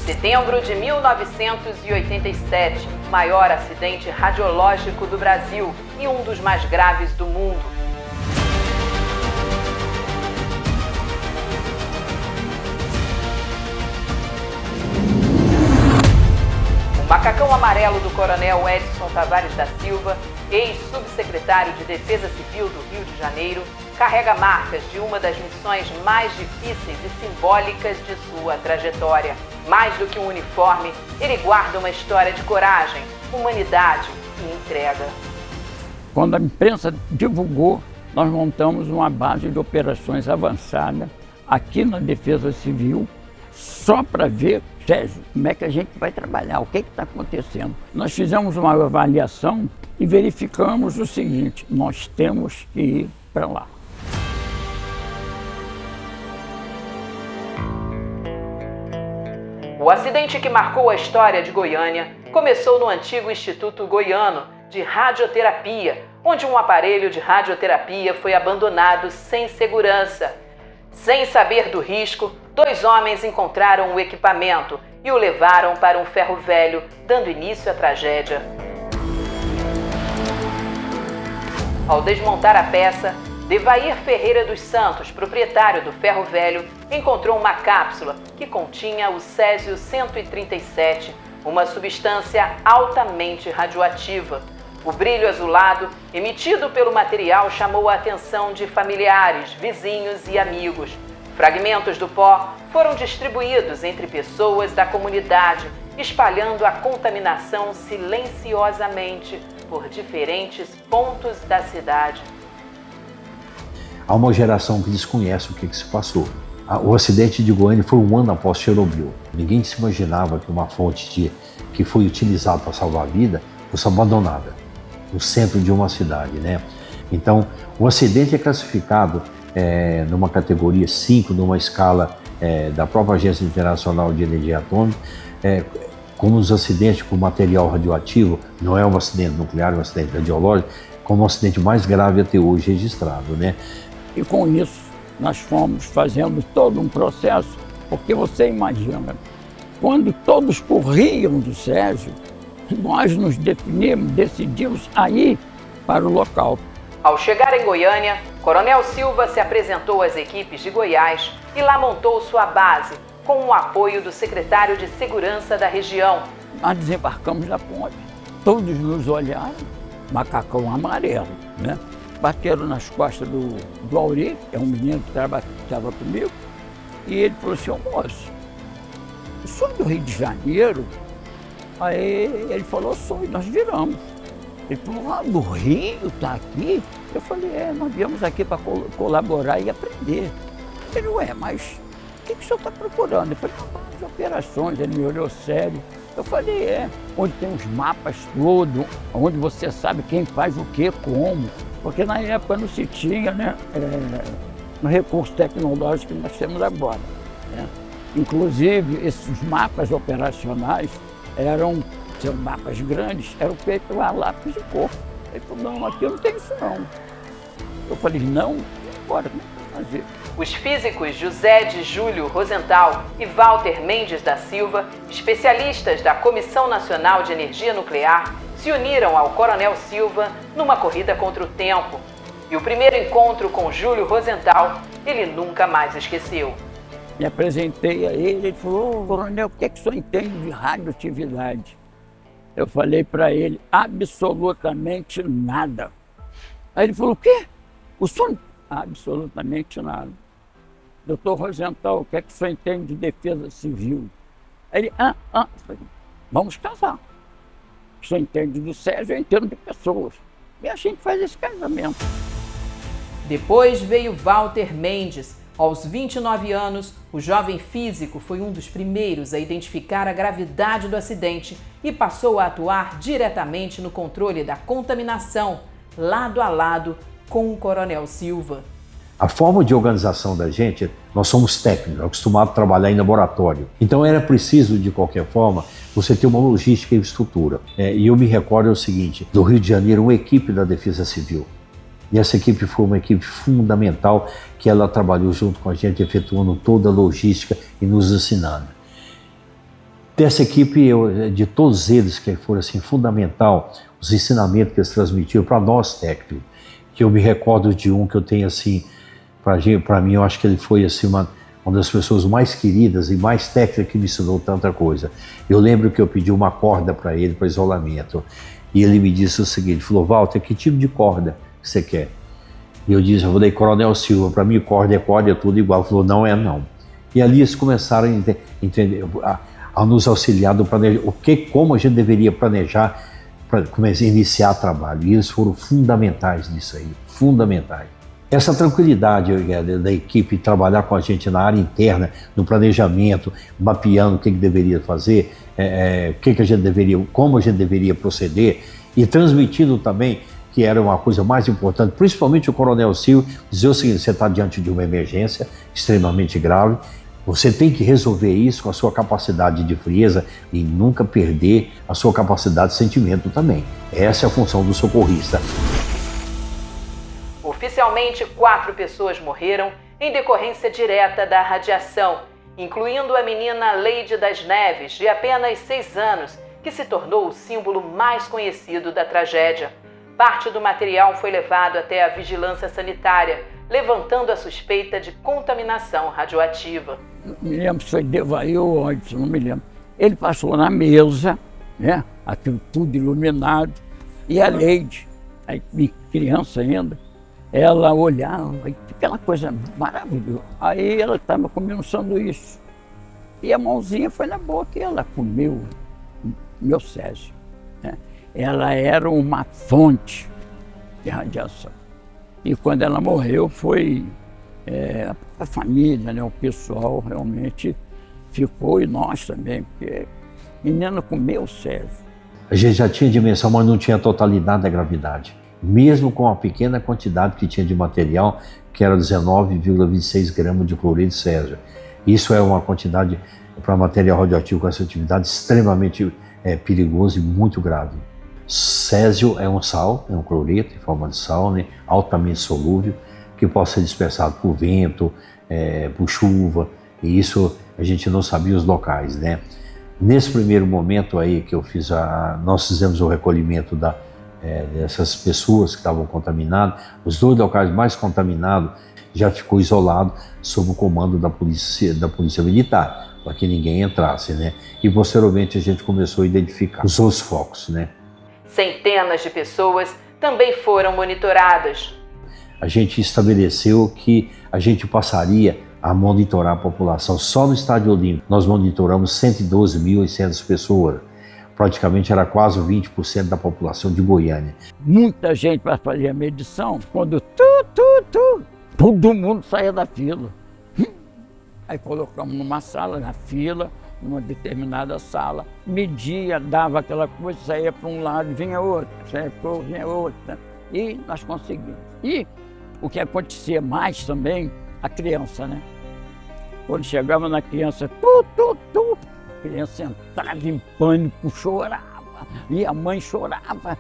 Setembro de 1987, maior acidente radiológico do Brasil e um dos mais graves do mundo. O macacão amarelo do coronel Edson Tavares da Silva, ex-subsecretário de Defesa Civil do Rio de Janeiro, carrega marcas de uma das missões mais difíceis e simbólicas de sua trajetória. Mais do que um uniforme, ele guarda uma história de coragem, humanidade e entrega. Quando a imprensa divulgou, nós montamos uma base de operações avançada aqui na Defesa Civil, só para ver, Sérgio, como é que a gente vai trabalhar, o que está acontecendo. Nós fizemos uma avaliação e verificamos o seguinte: nós temos que ir para lá. O acidente que marcou a história de Goiânia começou no antigo Instituto Goiano de Radioterapia, onde um aparelho de radioterapia foi abandonado sem segurança. Sem saber do risco, 2 homens encontraram o equipamento e o levaram para um ferro velho, dando início à tragédia. Ao desmontar a peça, Devair Ferreira dos Santos, proprietário do ferro velho, encontrou uma cápsula que continha o Césio-137, uma substância altamente radioativa. O brilho azulado emitido pelo material chamou a atenção de familiares, vizinhos e amigos. Fragmentos do pó foram distribuídos entre pessoas da comunidade, espalhando a contaminação silenciosamente por diferentes pontos da cidade. Há uma geração que desconhece o que se passou. O acidente de Goiânia foi um ano após Chernobyl. Ninguém se imaginava que uma fonte que foi utilizada para salvar a vida fosse abandonada no centro de uma cidade, né? Então, o acidente é classificado numa categoria 5, numa escala da própria Agência Internacional de Energia Atômica, como os acidentes com material radioativo. Não é um acidente nuclear, é um acidente radiológico, como o acidente mais grave até hoje registrado, né? E com isso, nós fomos fazendo todo um processo, porque você imagina, quando todos corriam do Sérgio, nós nos decidimos a ir para o local. Ao chegar em Goiânia, Coronel Silva se apresentou às equipes de Goiás e lá montou sua base, com o apoio do secretário de Segurança da região. Nós desembarcamos na ponte, todos nos olharam, macacão amarelo, né? Bateram nas costas do Auri, é um menino que estava comigo, e ele falou assim: ô moço, eu sou do Rio de Janeiro? Aí ele falou: sou, e nós viramos. Ele falou: ah, do Rio, tá aqui? Eu falei: nós viemos aqui para colaborar e aprender. Ele: ué, mas o que o senhor está procurando? Eu falei: as operações. Ele me olhou sério. Eu falei: onde tem os mapas todos, onde você sabe quem faz o que, como. Porque na época não se tinha, né, no recurso tecnológico que nós temos agora, né? Inclusive, esses mapas operacionais são mapas grandes, eram feitos a lápis de cor. Ele falou: não, aqui não tem isso não. Eu falei: não, bora, como é que vai fazer? Os físicos José de Júlio Rosenthal e Walter Mendes da Silva, especialistas da Comissão Nacional de Energia Nuclear, se uniram ao Coronel Silva numa corrida contra o tempo. E o primeiro encontro com Júlio Rosenthal, ele nunca mais esqueceu. Me apresentei a ele, ele falou: coronel, o que é que o senhor entende de radioatividade? Eu falei para ele: absolutamente nada. Aí ele falou: o quê? O senhor? Absolutamente nada. Doutor Rosenthal, o que é que o senhor entende de defesa civil? Aí ele: eu falei: vamos casar. O senhor entende do Sérgio, eu entendo de pessoas. E a gente faz esse casamento. Depois veio Walter Mendes. Aos 29 anos, o jovem físico foi um dos primeiros a identificar a gravidade do acidente e passou a atuar diretamente no controle da contaminação, lado a lado com o Coronel Silva. A forma de organização da gente, nós somos técnicos, acostumados a trabalhar em laboratório. Então era preciso, de qualquer forma, você ter uma logística e estrutura. E eu me recordo o seguinte: do Rio de Janeiro, uma equipe da Defesa Civil. E essa equipe foi uma equipe fundamental, que ela trabalhou junto com a gente, efetuando toda a logística e nos ensinando. Dessa equipe, de todos eles que foram assim, fundamental, os ensinamentos que eles transmitiram para nós técnicos, que eu me recordo de um que eu tenho assim, para mim eu acho que ele foi assim, uma das pessoas mais queridas e mais técnicas que me ensinou tanta coisa. Eu lembro que eu pedi uma corda para ele, para isolamento, e ele me disse o seguinte, falou, Walter, que tipo de corda que você quer? E eu disse, eu vou dar Coronel Silva, para mim corda é tudo igual. Ele falou, não é não. E ali eles começaram a entender, a nos auxiliar do como a gente deveria planejar para iniciar trabalho. E eles foram fundamentais nisso aí, fundamentais. Essa tranquilidade da equipe trabalhar com a gente na área interna, no planejamento, mapeando o que deveria fazer, como a gente deveria proceder, e transmitindo também, que era uma coisa mais importante, principalmente o Coronel Silva, dizer o seguinte, você está diante de uma emergência extremamente grave, você tem que resolver isso com a sua capacidade de frieza e nunca perder a sua capacidade de sentimento também. Essa é a função do socorrista. Oficialmente, 4 pessoas morreram em decorrência direta da radiação, incluindo a menina Leide das Neves, de apenas 6 anos, que se tornou o símbolo mais conhecido da tragédia. Parte do material foi levado até a vigilância sanitária, levantando a suspeita de contaminação radioativa. Não me lembro se foi Devair ou Odson, não me lembro. Ele passou na mesa, né, aquilo tudo iluminado, e a Leide, aí, criança ainda, ela olhava, aquela coisa maravilhosa. Aí ela estava comendo um sanduíche, e a mãozinha foi na boca e ela comeu meu Césio, né? Ela era uma fonte de radiação. E quando ela morreu, foi a família, né, o pessoal realmente ficou, e nós também, porque a menina comeu o Césio. A gente já tinha dimensão, mas não tinha a totalidade da gravidade. Mesmo com a pequena quantidade que tinha de material, que era 19,26 gramas de cloreto de Césio. Isso é uma quantidade para material radioativo com essa atividade extremamente perigoso e muito grave. Césio é um sal, é um cloreto em forma de sal, né, altamente solúvel, que pode ser dispersado por vento, por chuva, e isso a gente não sabia os locais, né? Nesse primeiro momento aí que eu fiz, nós fizemos o recolhimento dessas pessoas que estavam contaminadas, os 2 locais mais contaminados já ficou isolado sob o comando da polícia militar, para que ninguém entrasse, né? E posteriormente a gente começou a identificar os outros focos, né? Centenas de pessoas também foram monitoradas. A gente estabeleceu que a gente passaria a monitorar a população. Só no Estádio Olímpico nós monitoramos 112.800 pessoas. Praticamente era quase 20% da população de Goiânia. Muita gente para fazer a medição, quando todo mundo saía da fila. Aí colocamos numa sala, na fila, numa determinada sala, media, dava aquela coisa, saía para um lado, vinha outro, saía para outro, vinha outro, né? E nós conseguimos. E o que acontecia mais também, a criança, né? Quando chegava na criança, a criança entrava em pânico, chorava, e a mãe chorava.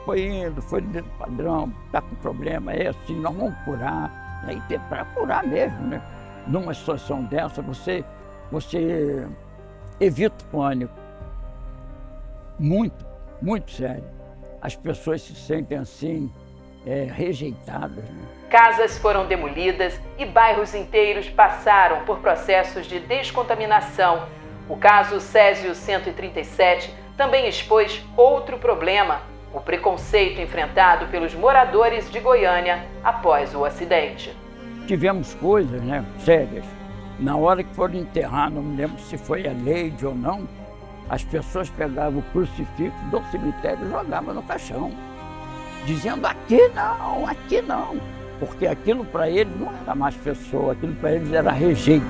Foi indo, foi dentro do padrão, está com problema, é assim, nós vamos curar. Aí tem para curar mesmo, né? Numa situação dessa, você evita o pânico. Muito, muito sério. As pessoas se sentem assim, rejeitadas, né? Casas foram demolidas e bairros inteiros passaram por processos de descontaminação. O caso Césio 137 também expôs outro problema: o preconceito enfrentado pelos moradores de Goiânia após o acidente. Tivemos coisas, né, sérias. Na hora que foram enterrar, não me lembro se foi a Leide ou não, as pessoas pegavam o crucifixo do cemitério e jogavam no caixão, dizendo aqui não, porque aquilo para eles não era mais pessoa, aquilo para eles era rejeito.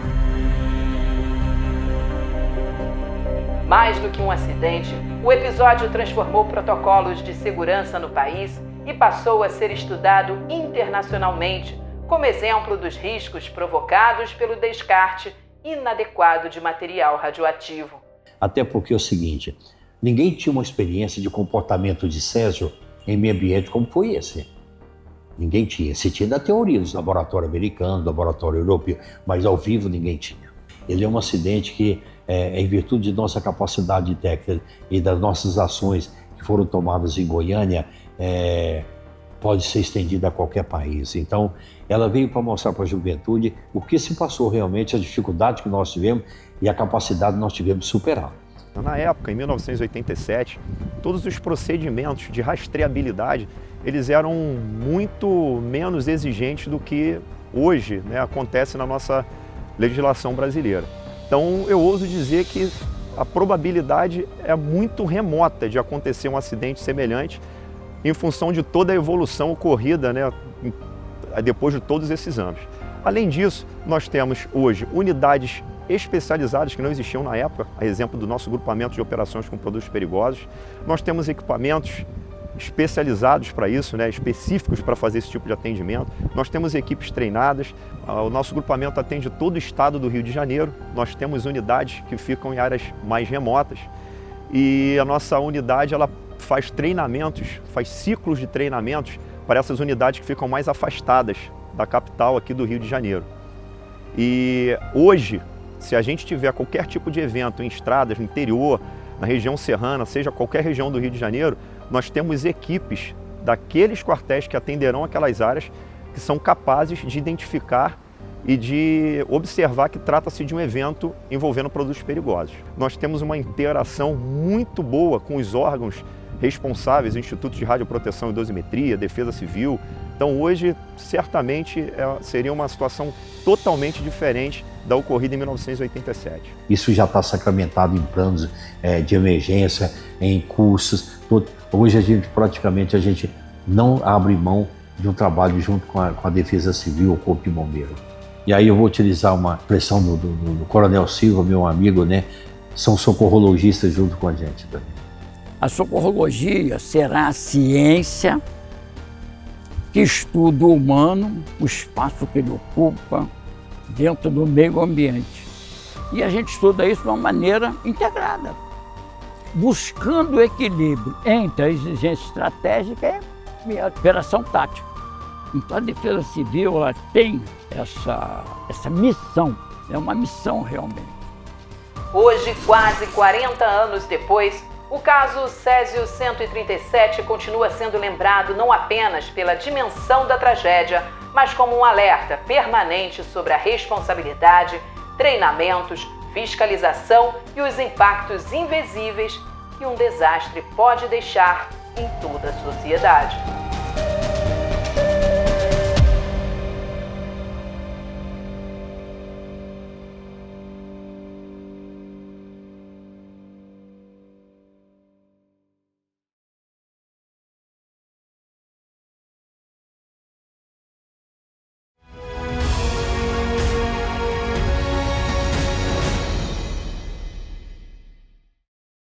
Mais do que um acidente, o episódio transformou protocolos de segurança no país e passou a ser estudado internacionalmente, como exemplo dos riscos provocados pelo descarte inadequado de material radioativo. Até porque é o seguinte, ninguém tinha uma experiência de comportamento de Césio em meio ambiente como foi esse. Ninguém tinha. Se tinha da teoria dos laboratórios americanos, do laboratório europeu, mas ao vivo ninguém tinha. Ele é um acidente que, em virtude de nossa capacidade técnica e das nossas ações que foram tomadas em Goiânia, pode ser estendida a qualquer país. Então, ela veio para mostrar para a juventude o que se passou realmente, a dificuldade que nós tivemos e a capacidade que nós tivemos de superar. Na época, em 1987, todos os procedimentos de rastreabilidade, eles eram muito menos exigentes do que hoje, né, acontece na nossa legislação brasileira. Então, eu ouso dizer que a probabilidade é muito remota de acontecer um acidente semelhante em função de toda a evolução ocorrida, né, depois de todos esses anos. Além disso, nós temos hoje unidades especializadas que não existiam na época, a exemplo do nosso grupamento de operações com produtos perigosos. Nós temos equipamentos especializados para isso, né, específicos para fazer esse tipo de atendimento. Nós temos equipes treinadas, o nosso grupamento atende todo o estado do Rio de Janeiro. Nós temos unidades que ficam em áreas mais remotas e a nossa unidade ela faz treinamentos, faz ciclos de treinamentos para essas unidades que ficam mais afastadas da capital aqui do Rio de Janeiro. E hoje, se a gente tiver qualquer tipo de evento em estradas, no interior, na região serrana, seja qualquer região do Rio de Janeiro, nós temos equipes daqueles quartéis que atenderão aquelas áreas que são capazes de identificar e de observar que trata-se de um evento envolvendo produtos perigosos. Nós temos uma interação muito boa com os órgãos responsáveis, Instituto de Radioproteção e Dosimetria, Defesa Civil. Então hoje, certamente, seria uma situação totalmente diferente da ocorrida em 1987. Isso já está sacramentado em planos de emergência, em cursos. Hoje a gente praticamente não abre mão de um trabalho junto com a Defesa Civil, o Corpo de Bombeiro. E aí eu vou utilizar uma expressão do Coronel Silva, meu amigo, né? São socorrologistas junto com a gente também. A socorrologia será a ciência que estuda o humano, o espaço que ele ocupa dentro do meio ambiente. E a gente estuda isso de uma maneira integrada, buscando o equilíbrio entre a exigência estratégica e a operação tática. Então a Defesa Civil ela tem essa missão, é uma missão realmente. Hoje, quase 40 anos depois, o caso Césio 137 continua sendo lembrado não apenas pela dimensão da tragédia, mas como um alerta permanente sobre a responsabilidade, treinamentos, fiscalização e os impactos invisíveis que um desastre pode deixar em toda a sociedade.